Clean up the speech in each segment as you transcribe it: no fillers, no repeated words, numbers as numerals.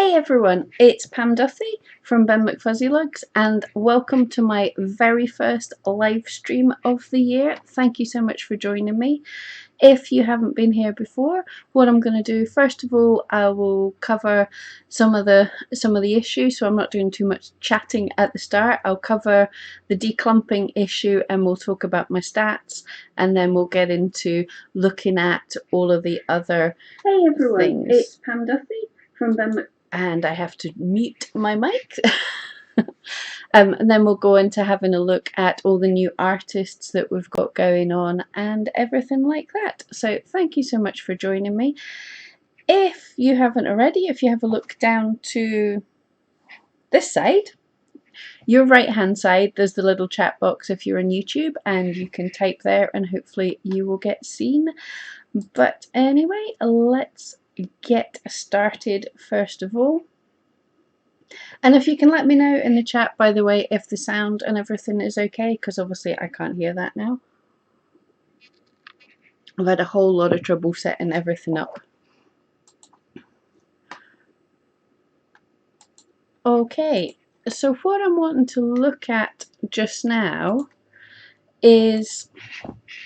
Hey everyone, it's Pam Duthie from Ben McFuzzyLugs and welcome to my very first live stream of the year. Thank you so much for joining me. If you haven't been here before, what I'm going to do, first of all, I will cover some of the issues, so I'm not doing too much chatting at the start. I'll cover the declumping issue and we'll talk about my stats, and then we'll get into looking at all of the other things. It's Pam Duthie from Ben And I have to mute my mic. And then we'll go into having a look at all the new artists that we've got going on and everything like that. So thank you so much for joining me. If you haven't already, if you have a look down to this side, your right hand side, there's the little chat box if you're on YouTube, and you can type there and hopefully you will get seen. But anyway, let's get started first of all. And if you can let me know in the chat, by the way, if the sound and everything is okay, because obviously I can't hear that now. I've had a whole lot of trouble setting everything up. Okay, so what I'm wanting to look at just now is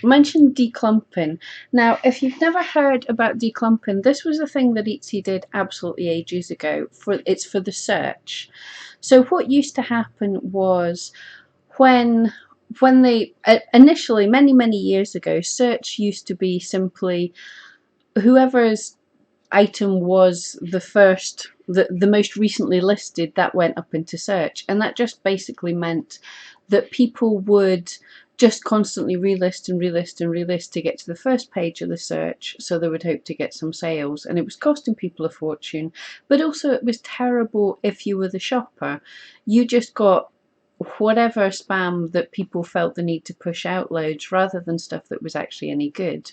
mention declumping. Now, if you've never heard about declumping, this was a thing that Etsy did absolutely ages ago. It's for the search. So what used to happen was when they initially, many years ago, search used to be simply whoever's item was the first, the most recently listed, that went up into search, and that just basically meant that people would just constantly relist and relist and relist to get to the first page of the search, so they would hope to get some sales. And it was costing people a fortune, but also it was terrible if you were the shopper. You just got whatever spam that people felt the need to push out loads rather than stuff that was actually any good.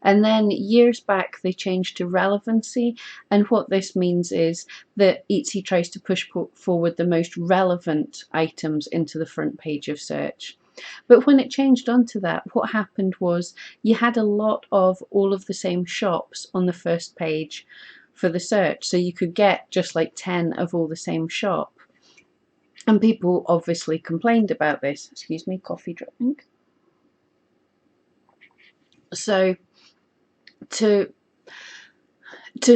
And then years back they changed to relevancy, and what this means is that Etsy tries to push forward the most relevant items into the front page of search. But when it changed onto that, what happened was you had a lot of all of the same shops on the first page for the search, so you could get just like 10 of all the same shop. And people obviously complained about this. Excuse me, coffee dropping. So to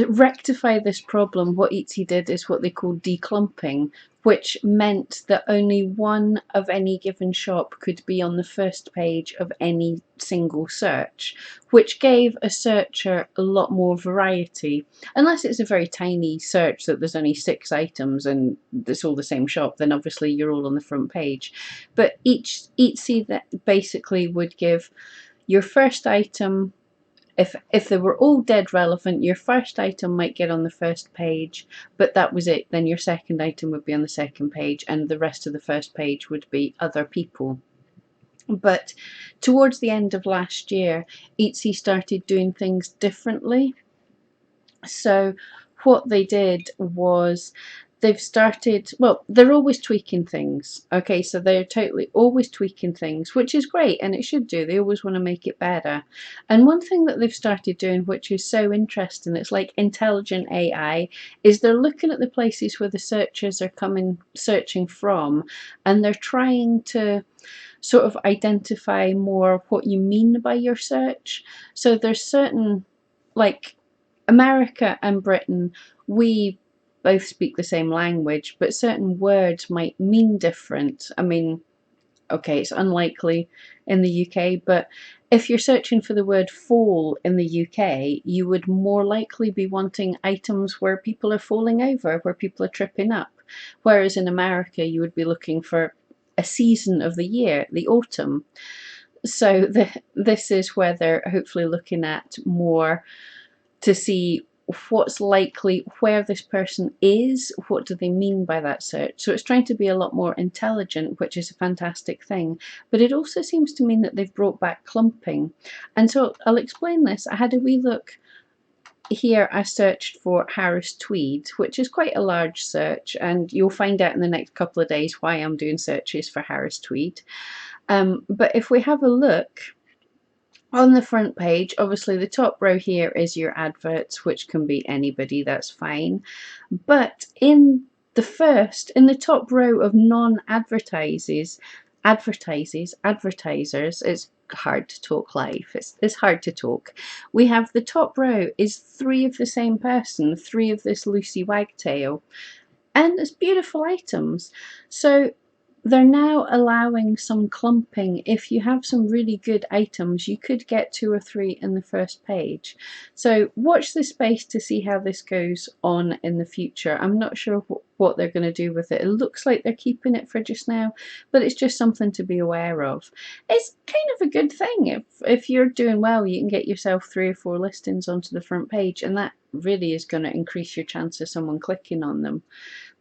rectify this problem, what Etsy did is what they call declumping, which meant that only one of any given shop could be on the first page of any single search, which gave a searcher a lot more variety. Unless it's a very tiny search that there's only 6 items and it's all the same shop, then obviously you're all on the front page. But each Etsy that basically would give your first item, if they were all dead relevant, your first item might get on the first page, but that was it. Then your second item would be on the second page, and the rest of the first page would be other people. But towards the end of last year, Etsy started doing things differently. So what they did was they've started, well, they're always tweaking things. Okay, so they're totally always tweaking things, which is great, and it should do. They always want to make it better. And one thing that they've started doing, which is so interesting, it's like intelligent AI, is they're looking at the places where the searchers are searching from, and they're trying to sort of identify more what you mean by your search. So there's certain, like America and Britain, we both speak the same language, but certain words might mean different. I mean, okay, it's unlikely in the UK, but if you're searching for the word fall in the UK, you would more likely be wanting items where people are falling over, where people are tripping up. Whereas in America, you would be looking for a season of the year, the autumn. So this is where they're hopefully looking at more to see what's likely, where this person is, what do they mean by that search. So it's trying to be a lot more intelligent, which is a fantastic thing. But it also seems to mean that they've brought back clumping. And so I'll explain this. I had a wee look here. I searched for Harris tweed, which is quite a large search, and you'll find out in the next couple of days why I'm doing searches for Harris tweed. But if we have a look, On the front page, obviously the top row here is your adverts, which can be anybody, that's fine. But in the top row of non-advertisers, advertisers, it's hard to talk live, it's hard to talk. We have the top row is 3 of the same person, 3 of this Lucy Wagtail, and it's beautiful items. So they're now allowing some clumping. If you have some really good items, you could get 2 or 3 in the first page. So watch this space to see how this goes on in the future. I'm not sure what they're going to do with it. It looks like they're keeping it for just now, but it's just something to be aware of. It's kind of a good thing. If you're doing well, you can get yourself 3 or 4 listings onto the front page, and that really is going to increase your chance of someone clicking on them.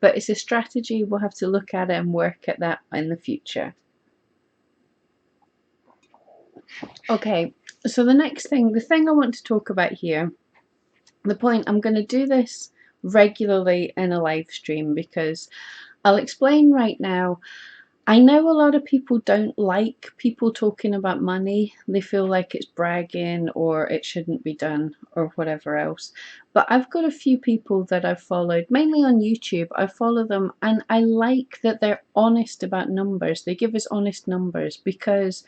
But it's a strategy. We'll have to look at it and work at that in the future. Okay, so the next thing, the thing I want to talk about here, the point, I'm going to do this regularly in a live stream because I'll explain right now. I know a lot of people don't like people talking about money. They feel like it's bragging or it shouldn't be done or whatever else. But I've got a few people that I've followed, mainly on YouTube. I follow them and I like that they're honest about numbers. They give us honest numbers, because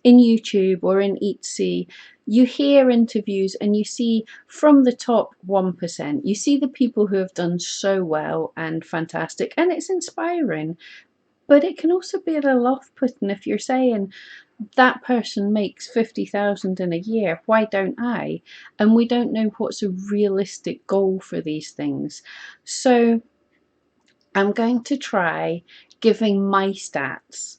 in YouTube or in Etsy, you hear interviews and you see from the top 1%, you see the people who have done so well and fantastic, and it's inspiring. But it can also be a little off-putting if you're saying that person makes 50,000 in a year, why don't I? And we don't know what's a realistic goal for these things. So I'm going to try giving my stats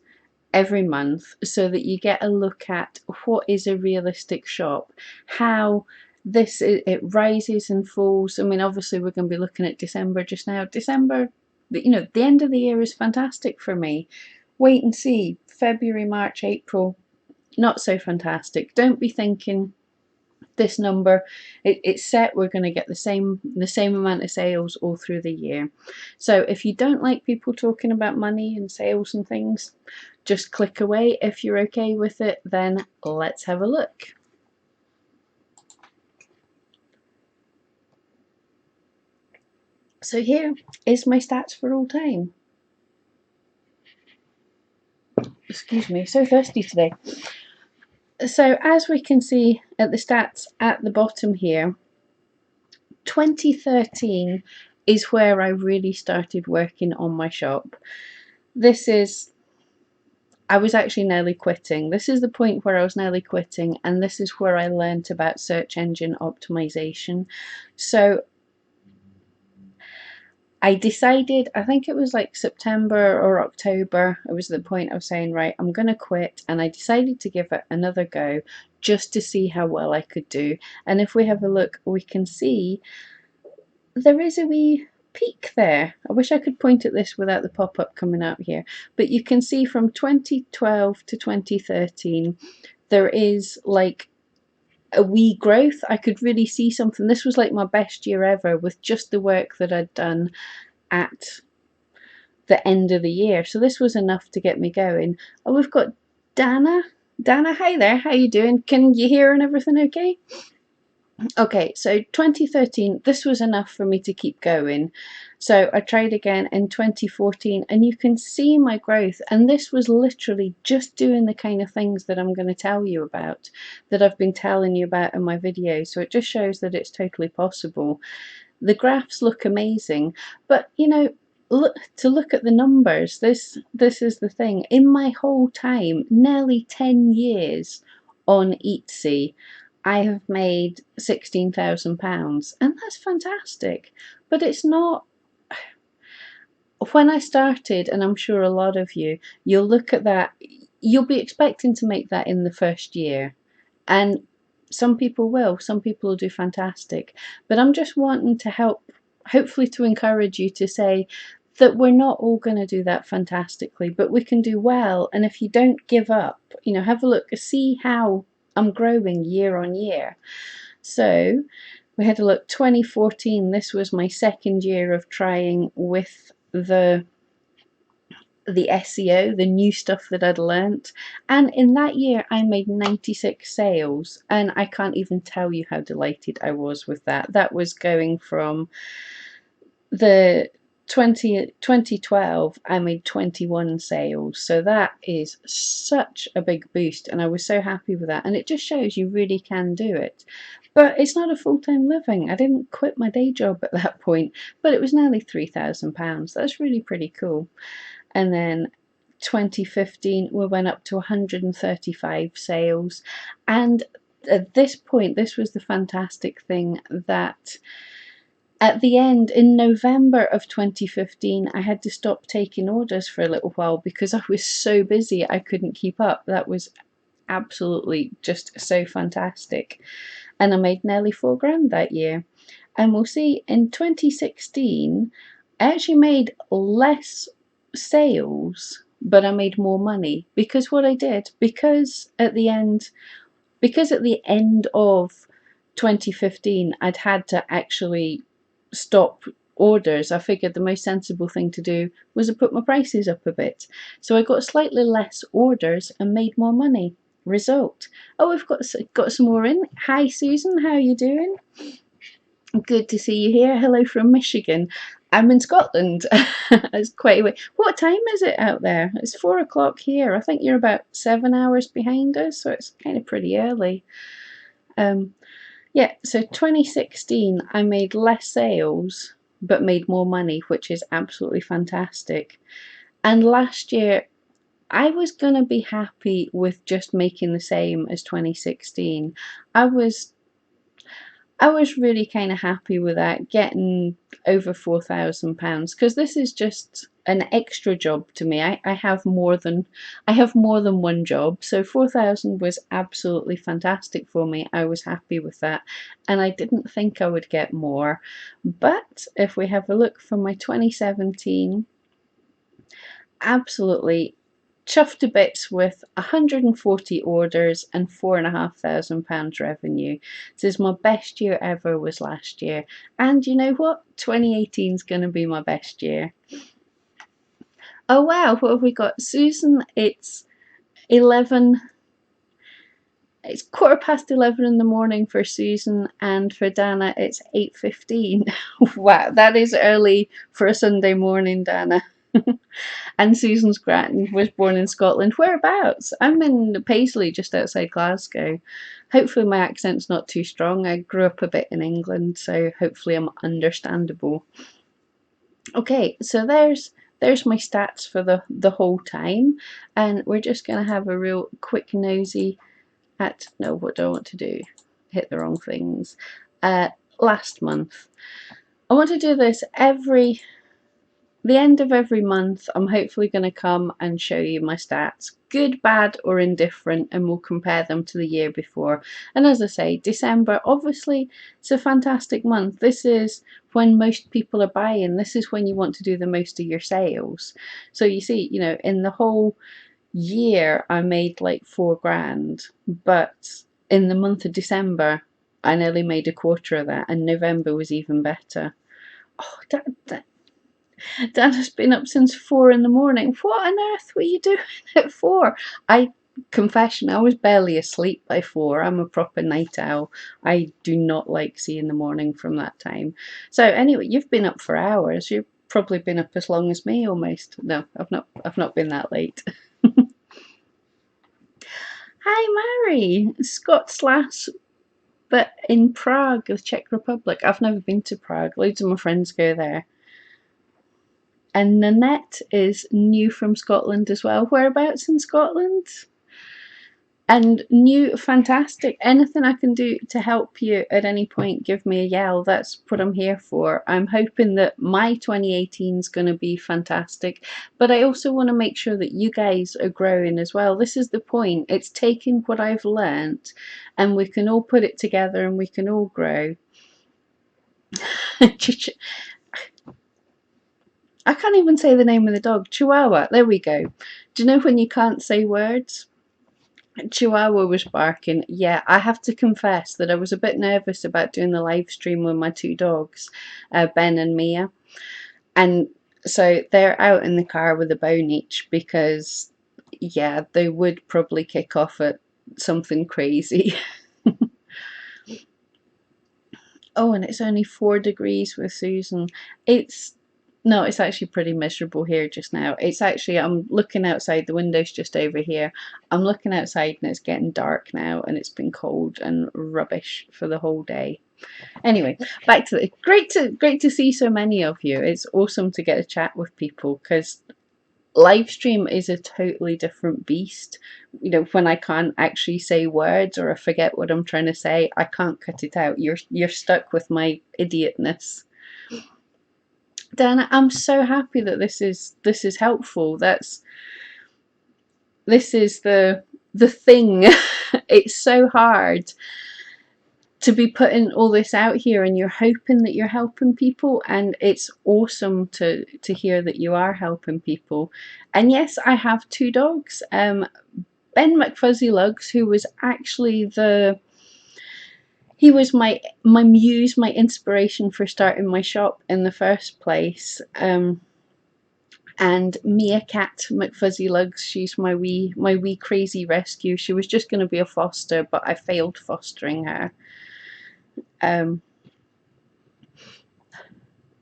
every month so that you get a look at what is a realistic shop, how this it rises and falls. I mean, obviously we're going to be looking at December just now. December, you know, the end of the year is fantastic for me. Wait and see. February, March, April, not so fantastic. Don't be thinking this number, it's set, we're going to get the same amount of sales all through the year. So if you don't like people talking about money and sales and things, just click away. If you're okay with it, then let's have a look. So here is my stats for all time. Excuse me, so thirsty today. So as we can see at the stats at the bottom here, 2013 is where I really started working on my shop. I was actually nearly quitting. This is the point where I was nearly quitting, and this is where I learned about search engine optimization. So I decided, I think it was like September or October, it was the point of saying, right, I'm going to quit, and I decided to give it another go just to see how well I could do. And if we have a look, we can see there is a wee peak there. I wish I could point at this without the pop-up coming out here, but you can see from 2012 to 2013 there is like a wee growth. I could really see something. This was like my best year ever with just the work that I'd done at the end of the year. So this was enough to get me going. Oh, we've got Dana. Dana, hi there. How you doing? Can you hear and everything okay? Okay, so 2013, this was enough for me to keep going. So I tried again in 2014, and you can see my growth. And this was literally just doing the kind of things that I'm going to tell you about, that I've been telling you about in my videos. So it just shows that it's totally possible. The graphs look amazing, but you know, look at the numbers. This is the thing. In my whole time, nearly 10 years on Etsy, I have made £16,000, and that's fantastic. But it's not. When I started, and I'm sure a lot of you'll look at that, you'll be expecting to make that in the first year, and some people will do fantastic. But I'm just wanting to help, hopefully to encourage you to say that we're not all going to do that fantastically, but we can do well. And if you don't give up, you know, have a look, see how I'm growing year on year. So we had a look, 2014, this was my second year of trying with the the SEO, the new stuff that I'd learnt. And in that year, I made 96 sales. And I can't even tell you how delighted I was with that. That was going from the 2012, I made 21 sales. So that is such a big boost. And I was so happy with that. And it just shows you really can do it. But it's not a full-time living. I didn't quit my day job at that point, but it was nearly £3,000. That's really pretty cool. And then 2015, we went up to 135 sales. And at this point, this was the fantastic thing, that at the end, in November of 2015, I had to stop taking orders for a little while because I was so busy I couldn't keep up. That was absolutely just so fantastic. And I made nearly £4,000 that year. And we'll see, in 2016, I actually made less sales, but I made more money, because what I did, because at the end of 2015 I'd had to actually stop orders, I figured the most sensible thing to do was to put my prices up a bit. So I got slightly less orders and made more money. Result. Oh, we've got some more in. Hi Susan, how are you doing? Good to see you here. Hello from Michigan. I'm in Scotland. It's quite a way. What time is it out there? It's 4 o'clock here. I think you're about 7 hours behind us, so it's kind of pretty early. Yeah, so 2016, I made less sales, but made more money, which is absolutely fantastic. And last year, I was going to be happy with just making the same as 2016. I was really kind of happy with that, getting over £4,000, because this is just an extra job to me. I have more than one job, so 4,000 was absolutely fantastic for me. I was happy with that, and I didn't think I would get more. But if we have a look from my 2017, absolutely chuffed to bits with 140 orders and £4,500 revenue. This is my best year ever, was last year. And you know what? 2018 is going to be my best year. Oh wow, what have we got? Susan, it's 11. It's 11:15 in the morning for Susan, and for Dana it's 8:15. Wow, that is early for a Sunday morning, Dana. And Susan's was born in Scotland. Whereabouts? I'm in Paisley, just outside Glasgow. Hopefully my accent's not too strong. I grew up a bit in England, so hopefully I'm understandable. Okay, so there's my stats for the whole time, and we're just going to have a real quick nosy at, no, what do I want to do? Hit the wrong things. Last month. I want to do this the end of every month. I'm hopefully going to come and show you my stats, good, bad or indifferent, and we'll compare them to the year before. And as I say, December, obviously it's a fantastic month. This is when most people are buying. This is when you want to do the most of your sales. So you see, you know, in the whole year I made like £4,000, but in the month of December I nearly made a quarter of that, and November was even better. Oh, Dad has been up since 4 in the morning. What on earth were you doing at 4? Confession, I was barely asleep by 4. I'm a proper night owl. I do not like seeing the morning from that time. So anyway, you've been up for hours. You've probably been up as long as me almost. No, I've not been that late. Hi Mary, Scots lass, but in Prague, the Czech Republic. I've never been to Prague. Loads of my friends go there. And Nanette is new from Scotland as well. Whereabouts in Scotland? And new, fantastic. Anything I can do to help you at any point, give me a yell. That's what I'm here for. I'm hoping that my 2018 is going to be fantastic, but I also want to make sure that you guys are growing as well. This is the point. It's taking what I've learnt and we can all put it together and we can all grow. I can't even say the name of the dog. Chihuahua. There we go. Do you know when you can't say words? Chihuahua was barking. Yeah, I have to confess that I was a bit nervous about doing the live stream with my two dogs, Ben and Mia. And So they're out in the car with a bone each because, yeah, they would probably kick off at something crazy. Oh, and it's only 4 degrees with Susan. It's no, it's actually pretty miserable here just now. It's actually, I'm looking outside, the window's just over here. I'm looking outside and it's getting dark now and it's been cold and rubbish for the whole day. Anyway, back to the great to see so many of you. It's awesome to get a chat with people because live stream is a totally different beast. You know, when I can't actually say words or I forget what I'm trying to say, I can't cut it out. You're stuck with my idiotness. Dan, I'm so happy that this is helpful. This is the thing. It's so hard to be putting all this out here and you're hoping that you're helping people, and it's awesome to hear that you are helping people. And yes, I have 2 dogs. Ben McFuzzy Lugs, who was actually he was my muse, my inspiration for starting my shop in the first place. And Mia Cat McFuzzy Lugs, she's my wee crazy rescue. She was just going to be a foster, but I failed fostering her.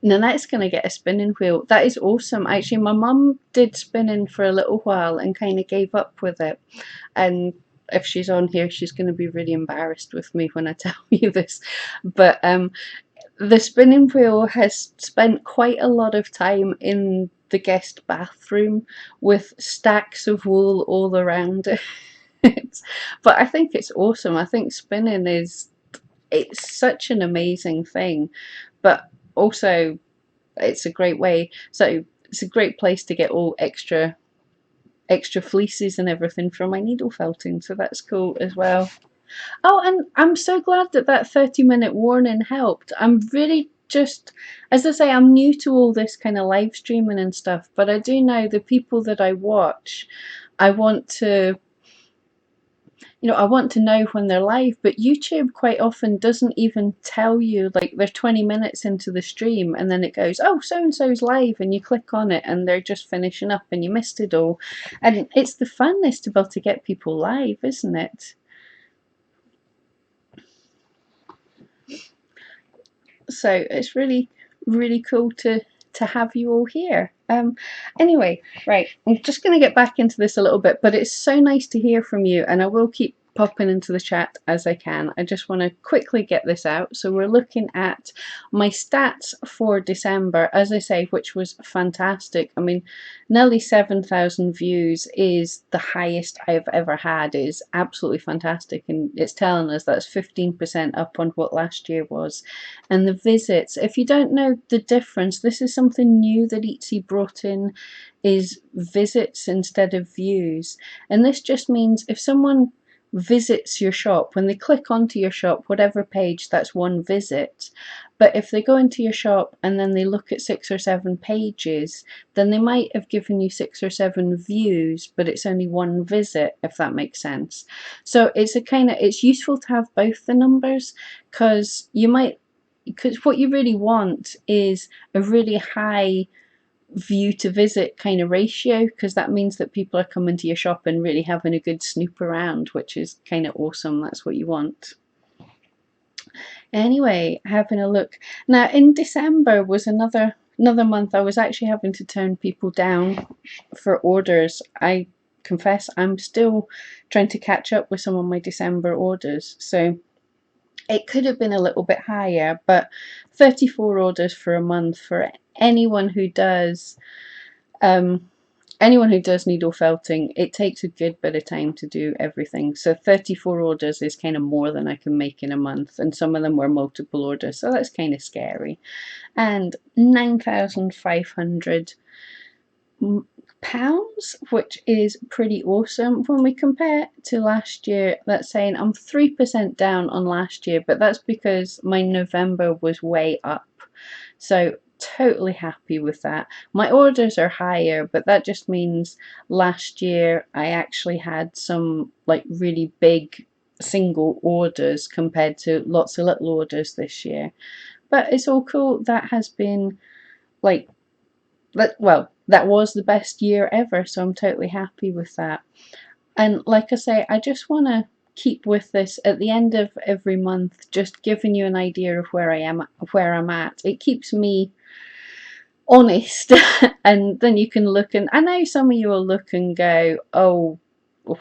Nanette's going to get a spinning wheel. That is awesome. Actually, my mum did spinning for a little while and kind of gave up with it. And if she's on here, she's going to be really embarrassed with me when I tell you this. But the spinning wheel has spent quite a lot of time in the guest bathroom with stacks of wool all around it. But I think it's awesome. I think spinning it's such an amazing thing. But also, it's a great way. So it's a great place to get all extra fleeces and everything from my needle felting. So that's cool as well. Oh, and I'm so glad that 30-minute warning helped. I'm really just, as I say, I'm new to all this kind of live streaming and stuff, but I do know the people that I watch, I want to, I want to know when they're live, but YouTube quite often doesn't even tell you, like they're 20 minutes into the stream and then it goes, oh, so-and-so's live, and you click on it and they're just finishing up and you missed it all. And it's the funness to be able to get people live, isn't it? So it's really, really cool to have you all here. Anyway, right, I'm just going to get back into this a little bit, but it's so nice to hear from you, and I will keep popping into the chat as I can. I just want to quickly get this out. So we're looking at my stats for December, as I say, which was fantastic. I mean, nearly 7,000 views is the highest I've ever had. It is absolutely fantastic, and it's telling us that's 15% up on what last year was. And the visits, if you don't know the difference, this is something new that Etsy brought in, is visits instead of views. And this just means if someone visits your shop, when they click onto your shop, whatever page, that's one visit. But if they go into your shop and then they look at 6 or 7 pages, then they might have given you 6 or 7 views, but it's only one visit, if that makes sense. So it's it's useful to have both the numbers, because what you really want is a really high view to visit kind of ratio, because that means that people are coming to your shop and really having a good snoop around, which is kind of awesome. That's what you want. Anyway, having a look now, in December was another month I was actually having to turn people down for orders. I confess I'm still trying to catch up with some of my December orders, so it could have been a little bit higher, but 34 orders for a month for anyone who does needle felting, it takes a good bit of time to do everything. So 34 orders is kind of more than I can make in a month, and some of them were multiple orders, so that's kind of scary. And 9,500 pounds, which is pretty awesome. When we compare to last year, that's saying I'm 3% down on last year, but that's because my November was way up. So totally happy with that. My orders are higher, but that just means last year I actually had some like really big single orders compared to lots of little orders this year. But it's all cool. That has been like that was the best year ever, so I'm totally happy with that. And like I say, I just want to keep with this at the end of every month, just giving you an idea of where I'm at. It keeps me honest, and then you can look, and I know some of you will look and go, oh,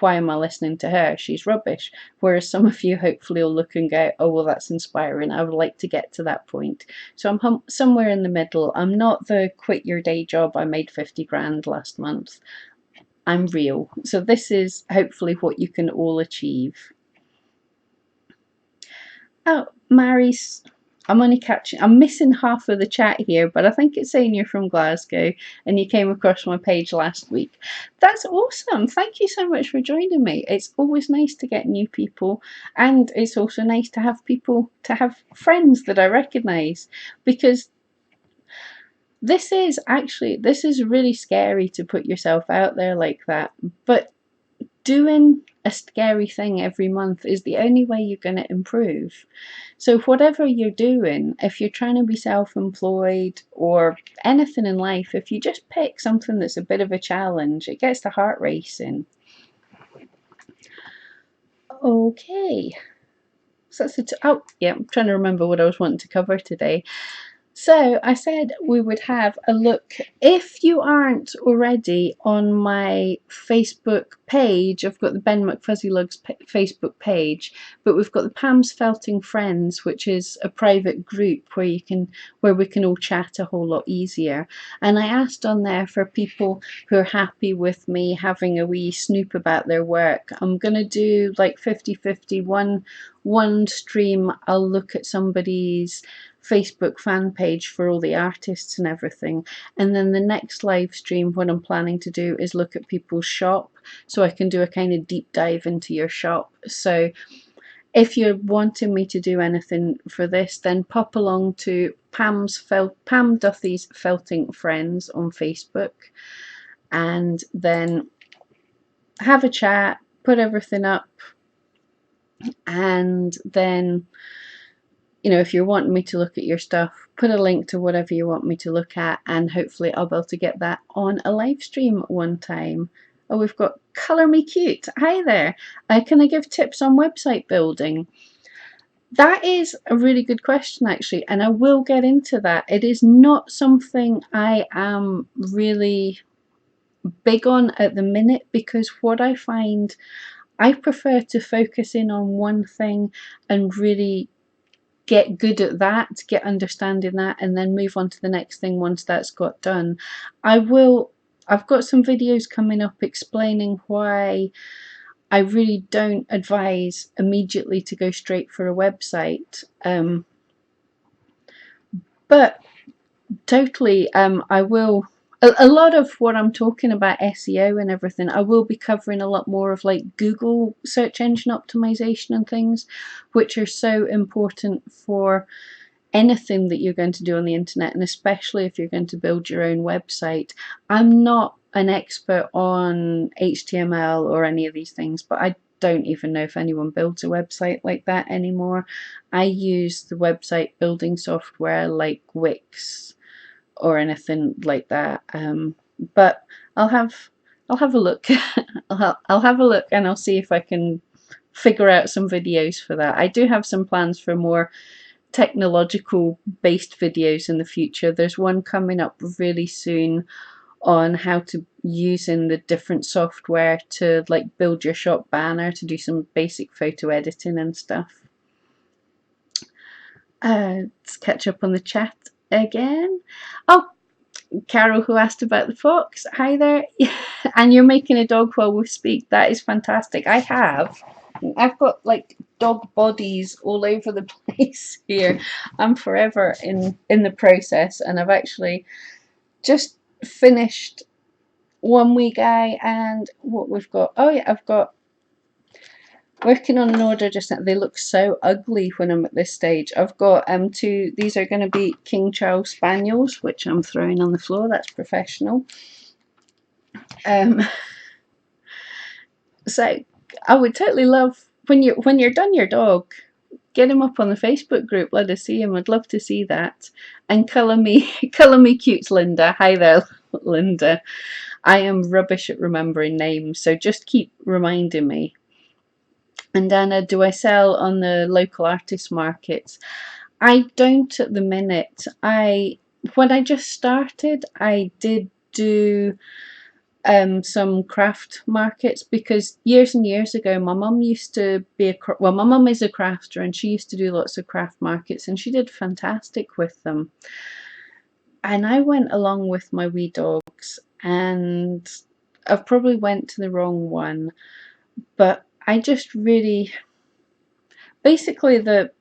why am I listening to her? She's rubbish. Whereas some of you hopefully will look and go, oh, well, that's inspiring. I would like to get to that point. So I'm somewhere in the middle. I'm not the quit your day job, I made 50 grand last month. I'm real. So this is hopefully what you can all achieve. Oh, Mary's, I'm missing half of the chat here, but I think it's saying you're from Glasgow and you came across my page last week. That's awesome. Thank you so much for joining me. It's always nice to get new people, and it's also nice to have friends that I recognise, because this is really scary to put yourself out there like that, but doing a scary thing every month is the only way you're going to improve. So whatever you're doing, if you're trying to be self-employed or anything in life, if you just pick something that's a bit of a challenge, it gets the heart racing. Okay. So that's oh yeah, I'm trying to remember what I was wanting to cover today. So I said we would have a look. If you aren't already on my Facebook page, I've got the Ben McFuzzyLugs Facebook page, but we've got the Pam's Felting Friends, which is a private group where we can all chat a whole lot easier. And I asked on there for people who are happy with me having a wee snoop about their work. I'm gonna do like 50-50. One stream I'll look at somebody's Facebook fan page for all the artists and everything, and then the next live stream, what I'm planning to do is look at people's shop, so I can do a kind of deep dive into your shop. So if you're wanting me to do anything for this, then pop along to Pam Duthie's Felting Friends on Facebook, and then have a chat, put everything up, and then, you know, if you're wanting me to look at your stuff, put a link to whatever you want me to look at, and hopefully I'll be able to get that on a live stream one time. Oh, we've got Colour Me Cute. Hi there. Can I give tips on website building? That is a really good question, actually, and I will get into that. It is not something I am really big on at the minute, because what I find, I prefer to focus in on one thing and really get good at that, get understanding that, and then move on to the next thing once that's got done. I've got some videos coming up explaining why I really don't advise immediately to go straight for a website. But totally, I will. A lot of what I'm talking about, SEO and everything, I will be covering a lot more of like Google search engine optimization and things, which are so important for anything that you're going to do on the internet, and especially if you're going to build your own website. I'm not an expert on HTML or any of these things, but I don't even know if anyone builds a website like that anymore. I use the website building software like Wix or anything like that. But I'll have a look. I'll have a look, and I'll see if I can figure out some videos for that. I do have some plans for more technological based videos in the future. There's one coming up really soon on how to using the different software to like build your shop banner, to do some basic photo editing and stuff. Let's catch up on the chat again. Oh, Carol, who asked about the fox. Hi there. And you're making a dog while we speak. That is fantastic. I've got like dog bodies all over the place here. I'm forever in the process, and I've actually just finished one wee guy, and what we've got, oh yeah, I've got working on an order just now. They look so ugly when I'm at this stage. I've got two, these are going to be King Charles Spaniels, which I'm throwing on the floor. That's professional. So I would totally love, when you're done your dog, get him up on the Facebook group, let us see him. I'd love to see that. And colour me cute, Linda. Hi there. Linda. I am rubbish at remembering names, so just keep reminding me. And Anna, do I sell on the local artist markets? I don't at the minute. When I just started, I did do some craft markets, because years and years ago my mum used to be my mum is a crafter, and she used to do lots of craft markets, and she did fantastic with them. And I went along with my wee dogs, and I've probably went to the wrong one, but I just really, basically, the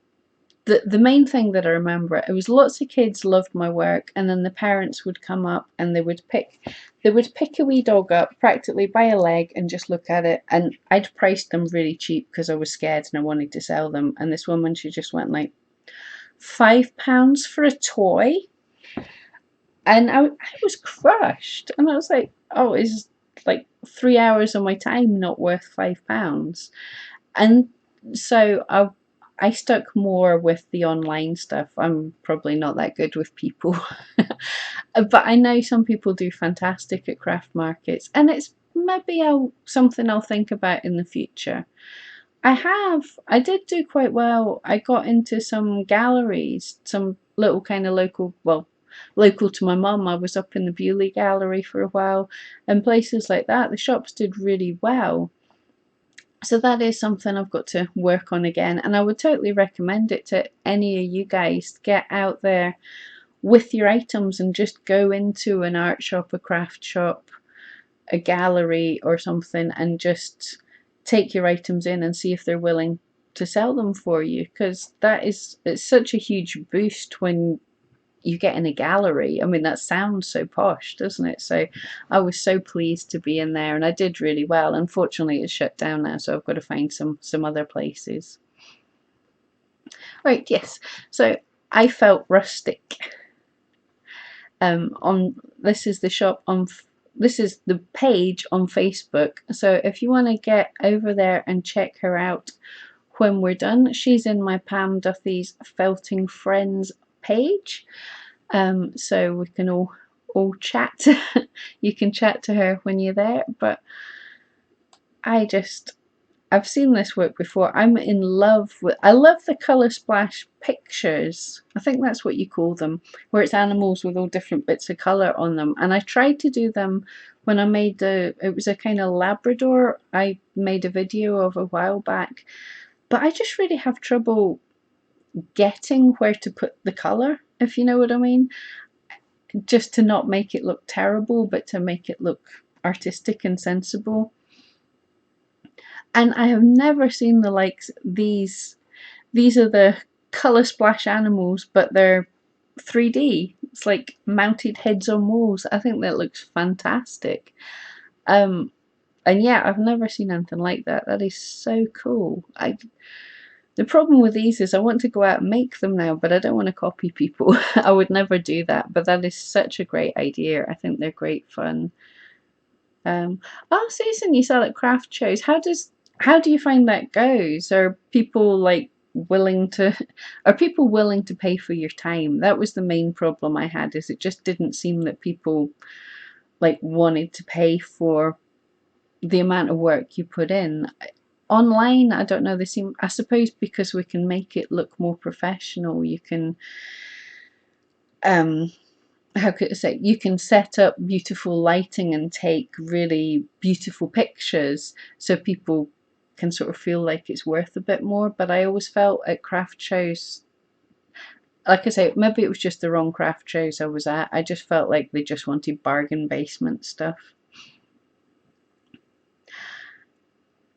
main thing that I remember, it was lots of kids loved my work, and then the parents would come up and they would pick a wee dog up practically by a leg and just look at it. And I'd priced them really cheap because I was scared and I wanted to sell them. And this woman, she just went like, £5 for a toy? And I was crushed. And I was like, oh, is like 3 hours of my time not worth £5? And so I stuck more with the online stuff. I'm probably not that good with people. But I know some people do fantastic at craft markets, and it's maybe something I'll think about in the future. I did do quite well. I got into some galleries, some little kind of local, well, local to my mum. I was up in the Bewley Gallery for a while, and places like that. The shops did really well. So that is something I've got to work on again, and I would totally recommend it to any of you guys. Get out there with your items and just go into an art shop, a craft shop, a gallery or something, and just take your items in and see if they're willing to sell them for you, because it's such a huge boost when you get in a gallery. I mean, that sounds so posh, doesn't it? So I was so pleased to be in there, and I did really well. Unfortunately, it's shut down now, so I've got to find some other places. Right, yes. So I felt rustic. On This is the shop on this is the page on Facebook. So if you want to get over there and check her out when we're done, she's in my Pam Duthie's Felting Friends page. So we can all chat. You can chat to her when you're there. But I've seen this work before. I'm in love with, I love the colour splash pictures. I think that's what you call them, where it's animals with all different bits of colour on them. And I tried to do them when I made it was a kind of Labrador I made a video of a while back. But I just really have trouble getting where to put the colour, if you know what I mean. Just to not make it look terrible, but to make it look artistic and sensible. And I have never seen the likes. These are the colour splash animals, but they're 3D. It's like mounted heads on walls. I think that looks fantastic. And yeah, I've never seen anything like that. That is so cool. The problem with these is I want to go out and make them now, but I don't want to copy people. I would never do that, but that is such a great idea. I think they're great fun. Oh, Susan, you sell at craft shows. How do you find that goes? Are people willing to pay for your time? That was the main problem I had, is it just didn't seem that people wanted to pay for the amount of work you put in. Online, I don't know, I suppose because we can make it look more professional, you can how could I say, you can set up beautiful lighting and take really beautiful pictures, so people can sort of feel like it's worth a bit more. But I always felt at craft shows, like I say, maybe it was just the wrong craft shows I was at, I just felt like they just wanted bargain basement stuff.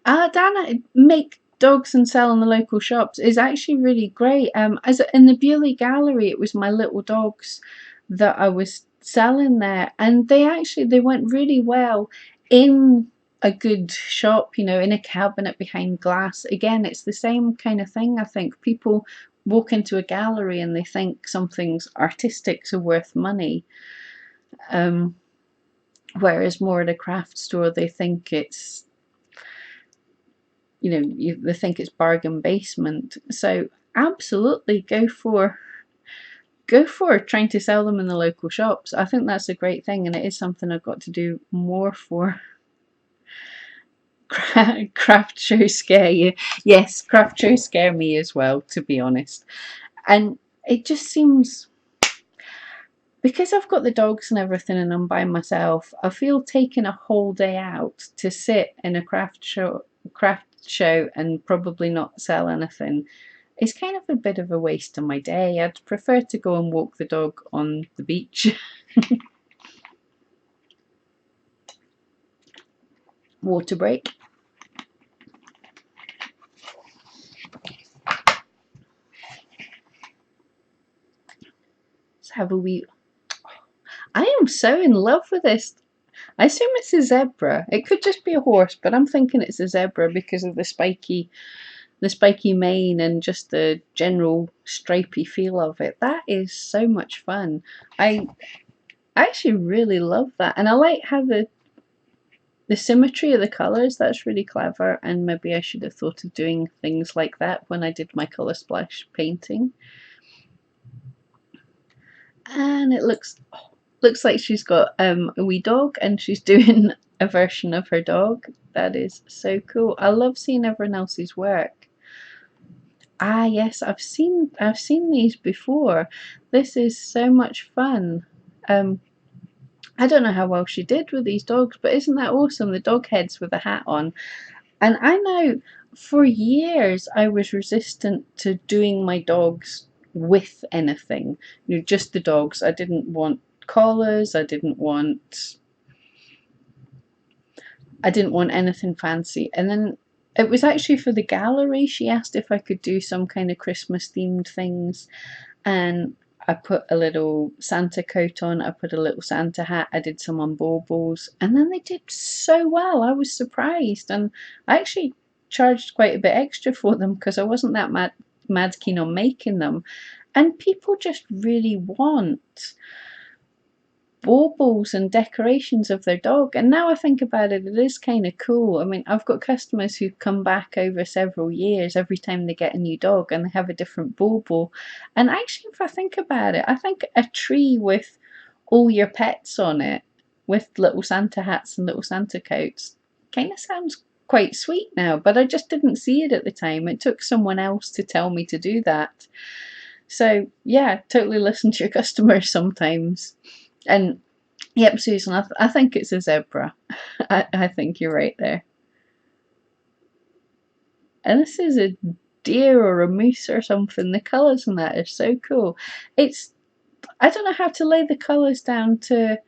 Dana, make dogs and sell in the local shops is actually really great. As in the Bewley Gallery, it was my little dogs that I was selling there, and they went really well in a good shop, in a cabinet behind glass. Again, it's the same kind of thing. I think people walk into a gallery and they think something's artistic, so worth money. Whereas more at a craft store, they think it's they think it's bargain basement. So absolutely go for go for trying to sell them in the local shops. I think that's a great thing, and it is something I've got to do more for. Craft shows scare you. Yes, craft shows scare me as well, to be honest. And it just seems, because I've got the dogs and everything and I'm by myself, I feel taking a whole day out to sit in a craft show and probably not sell anything is kind of a bit of a waste of my day. I'd prefer to go and walk the dog on the beach. Water break. Let's have a wee. I am so in love with this. I assume it's a zebra. It could just be a horse, but I'm thinking it's a zebra because of the spiky mane and just the general stripy feel of it. That is so much fun. I actually really love that, and I like how the symmetry of the colours. That's really clever, and maybe I should have thought of doing things like that when I did my colour splash painting. And it looks like she's got a wee dog, and she's doing a version of her dog. That is so cool. I love seeing everyone else's work. Ah, yes, I've seen these before. This is so much fun. I don't know how well she did with these dogs, but isn't that awesome? The dog heads with a hat on. And I know for years I was resistant to doing my dogs with anything. You know, just the dogs. I didn't want collars. I didn't want anything fancy. And then it was actually for the gallery. She asked if I could do some kind of Christmas themed things, and I put a little Santa coat on, I put a little Santa hat, I did some on baubles, and then they did so well. I was surprised, and I actually charged quite a bit extra for them because I wasn't that mad keen on making them. And people just really want baubles and decorations of their dog. And now I think about it, it is kind of cool. I mean, I've got customers who come back over several years every time they get a new dog and they have a different bauble. And actually, if I think about it, I think a tree with all your pets on it, with little Santa hats and little Santa coats, kind of sounds quite sweet now, but I just didn't see it at the time. It took someone else to tell me to do that. So yeah, totally listen to your customers sometimes. And yep, Susan, I think it's a zebra. I think you're right there. And this is a deer or a moose or something. The colours in that are so cool. I don't know how to lay the colours down to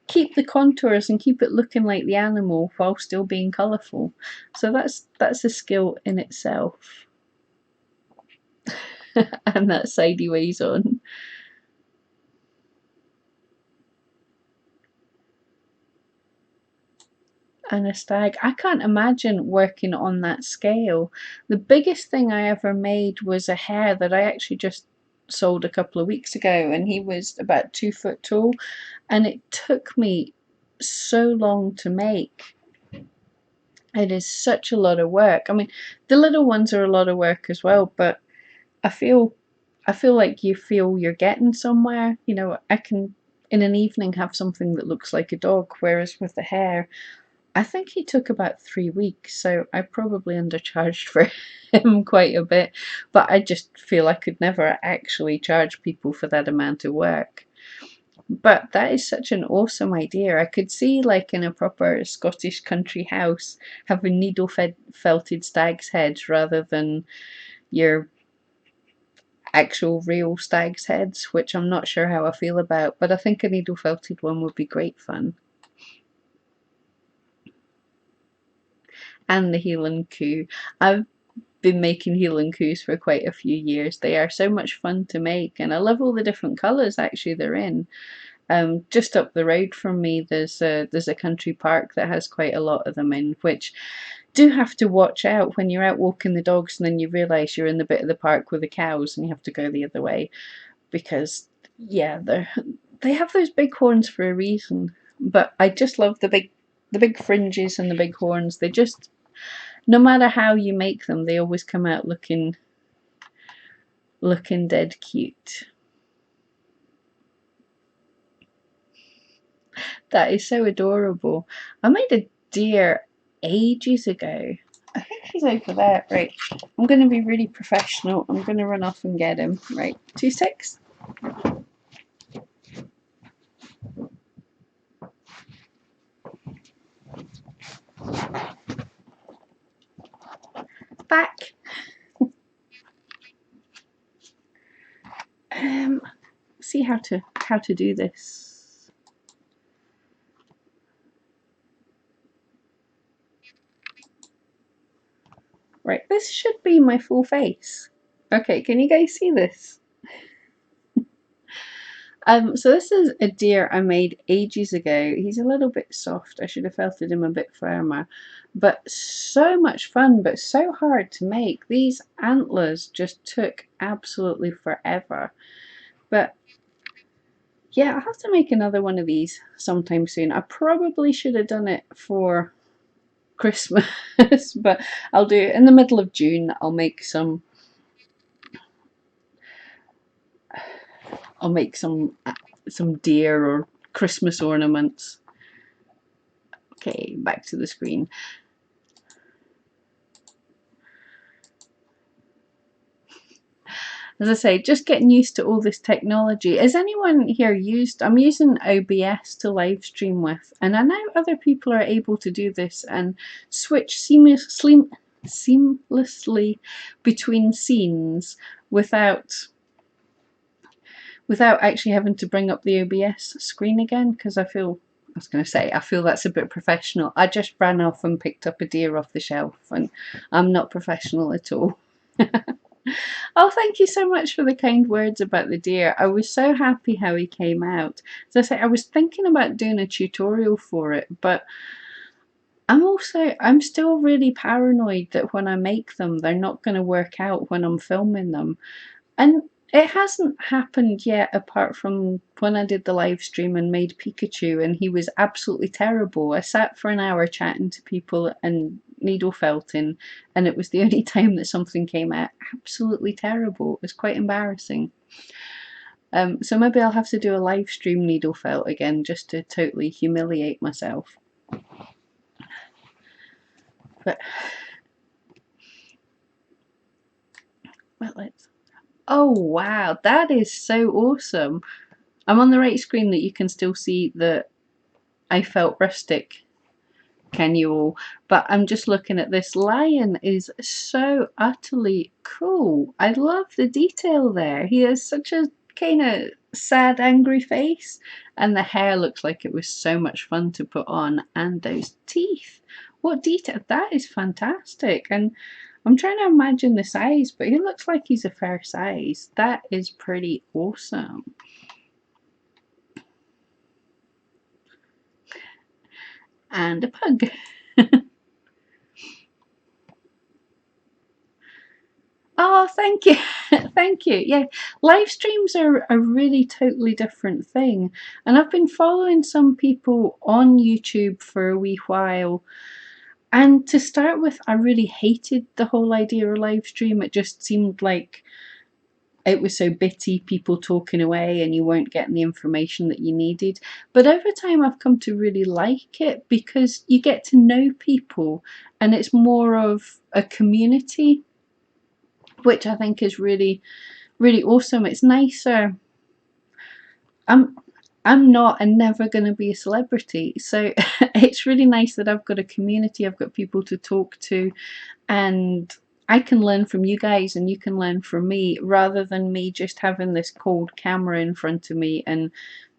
keep the contours and keep it looking like the animal while still being colourful. So that's a skill in itself. And that sideways on. And a stag. I can't imagine working on that scale. The biggest thing I ever made was a hare that I actually just sold a couple of weeks ago, and he was about 2 foot tall, and it took me so long to make. It is such a lot of work. I mean, the little ones are a lot of work as well, but I feel like you feel you're getting somewhere. You know, I can in an evening have something that looks like a dog, whereas with the hare, I think he took about 3 weeks, so I probably undercharged for him quite a bit, but I just feel I could never actually charge people for that amount of work. But that is such an awesome idea. I could see, like in a proper Scottish country house, having needle felted stag's heads rather than your actual real stag's heads, which I'm not sure how I feel about, but I think a needle felted one would be great fun. And the Heelan Coo. I've been making Heelan Coos for quite a few years. They are so much fun to make, and I love all the different colours actually they're in. Just up the road from me, there's a country park that has quite a lot of them in, which do have to watch out when you're out walking the dogs and then you realise you're in the bit of the park with the cows and you have to go the other way, because yeah, they have those big horns for a reason. But I just love the big fringes and the big horns. They just, no matter how you make them, they always come out looking dead cute. That is so adorable. I made a deer ages ago. I think he's over there. Right. I'm going to be really professional. I'm going to run off and get him. Right. 2 6. Back. See how to do this. Right. This should be my full face. Okay. Can you guys see this? So this is a deer I made ages ago. He's a little bit soft. I should have felted him a bit firmer. But so much fun, but so hard to make. These antlers just took absolutely forever. But yeah, I'll have to make another one of these sometime soon. I probably should have done it for Christmas, but I'll do it in the middle of June. I'll make some deer or Christmas ornaments. Okay, back to the screen. As I say, just getting used to all this technology. Has anyone here I'm using OBS to live stream with, and I know other people are able to do this and switch seamlessly between scenes without actually having to bring up the OBS screen again, because I feel that's a bit professional. I just ran off and picked up a deer off the shelf, and I'm not professional at all. Oh, thank you so much for the kind words about the deer. I was so happy how he came out. As I say, I was thinking about doing a tutorial for it, but I'm still really paranoid that when I make them, they're not going to work out when I'm filming them. And it hasn't happened yet, apart from when I did the live stream and made Pikachu, and he was absolutely terrible. I sat for an hour chatting to people and needle felting, and it was the only time that something came out absolutely terrible. It was quite embarrassing. So maybe I'll have to do a live stream needle felt again, just to totally humiliate myself. But well, oh wow, that is so awesome. I'm on the right screen that you can still see that I felt rustic, can you all? But I'm just looking at this. Lion is so utterly cool. I love the detail there. He has such a kind of sad, angry face, and the hair looks like it was so much fun to put on, and those teeth. What detail! That is fantastic. And I'm trying to imagine the size, but he looks like he's a fair size. That is pretty awesome. And a pug. Oh, thank you. Thank you. Yeah, live streams are a really totally different thing. And I've been following some people on YouTube for a wee while. And to start with, I really hated the whole idea of live stream. It just seemed like it was so bitty, people talking away, and you weren't getting the information that you needed. But over time, I've come to really like it, because you get to know people and it's more of a community, which I think is really, really awesome. It's nicer. I'm not and never going to be a celebrity, so it's really nice that I've got a community. I've got people to talk to, and I can learn from you guys and you can learn from me, rather than me just having this cold camera in front of me and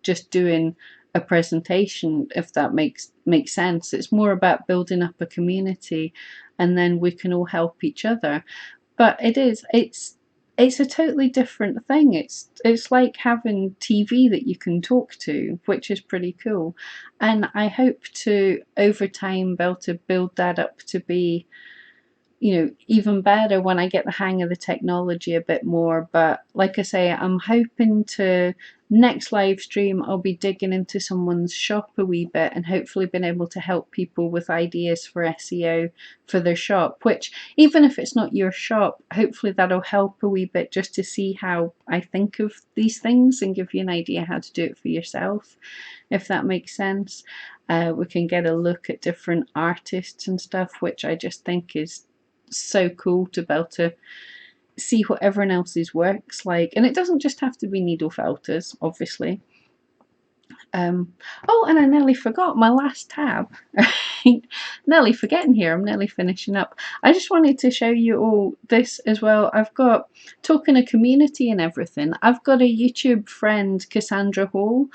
just doing a presentation, if that makes sense. It's more about building up a community, and then we can all help each other. But it's a totally different thing. It's like having TV that you can talk to, which is pretty cool. And I hope to, over time, be able to build that up to be even better when I get the hang of the technology a bit more. But like I say, I'm hoping to next live stream, I'll be digging into someone's shop a wee bit and hopefully being able to help people with ideas for SEO for their shop, which even if it's not your shop, hopefully that'll help a wee bit just to see how I think of these things and give you an idea how to do it for yourself, if that makes sense. We can get a look at different artists and stuff, which I just think is so cool to be able to see what everyone else's works like. And it doesn't just have to be needle felters, obviously. Oh, and I nearly forgot my last tab. Nearly forgetting here, I'm nearly finishing up. I just wanted to show you all this as well. I've got, talking of community and everything, I've got a YouTube friend, Cassandra Hall.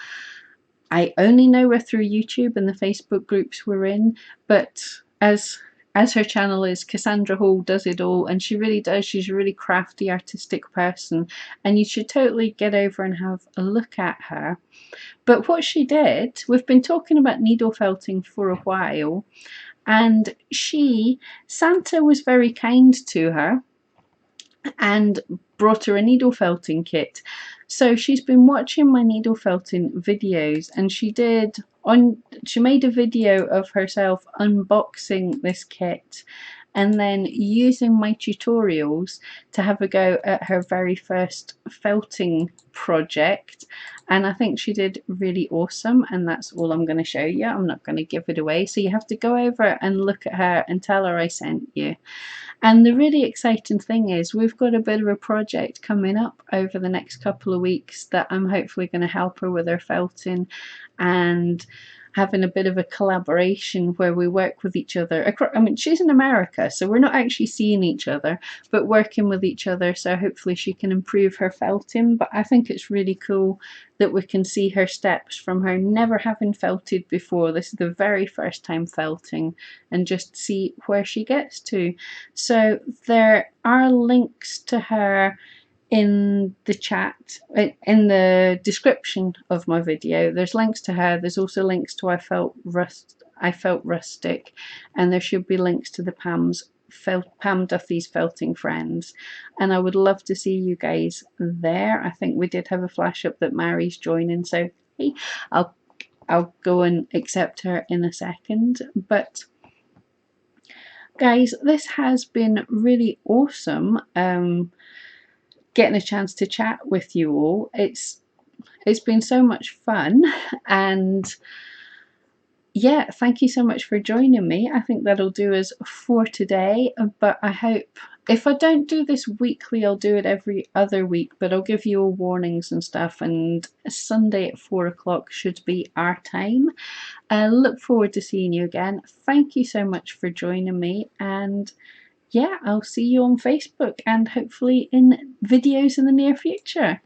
I only know her through YouTube and the Facebook groups we're in, but as her channel is Cassandra Hall Does It All, and she really does. She's a really crafty, artistic person, and you should totally get over and have a look at her. But what she did, we've been talking about needle felting for a while, and Santa was very kind to her and brought her a needle felting kit. So she's been watching my needle felting videos, and she made a video of herself unboxing this kit and then using my tutorials to have a go at her very first felting project. And I think she did really awesome, and that's all I'm going to show you. I'm not going to give it away, so you have to go over and look at her and tell her I sent you. And the really exciting thing is we've got a bit of a project coming up over the next couple of weeks that I'm hopefully going to help her with her felting and having a bit of a collaboration where we work with each other. I mean, she's in America, so we're not actually seeing each other, but working with each other, so hopefully she can improve her felting. But I think it's really cool that we can see her steps from her never having felted before. This is the very first time felting, and just see where she gets to. So there are links to her in the chat, in the description of my video. There's links to her. There's also links to I Felt Rustic, and there should be links to the Pam Duthie's Felting Friends. And I would love to see you guys there. I think we did have a flash up that Mary's joining, so hey, I'll go and accept her in a second. But guys, this has been really awesome. Getting a chance to chat with you all. It's been so much fun, and yeah, thank you so much for joining me. I think that'll do us for today, but I hope if I don't do this weekly, I'll do it every other week, but I'll give you all warnings and stuff, and Sunday at 4 o'clock should be our time. Look forward to seeing you again. Thank you so much for joining me, and yeah, I'll see you on Facebook and hopefully in videos in the near future.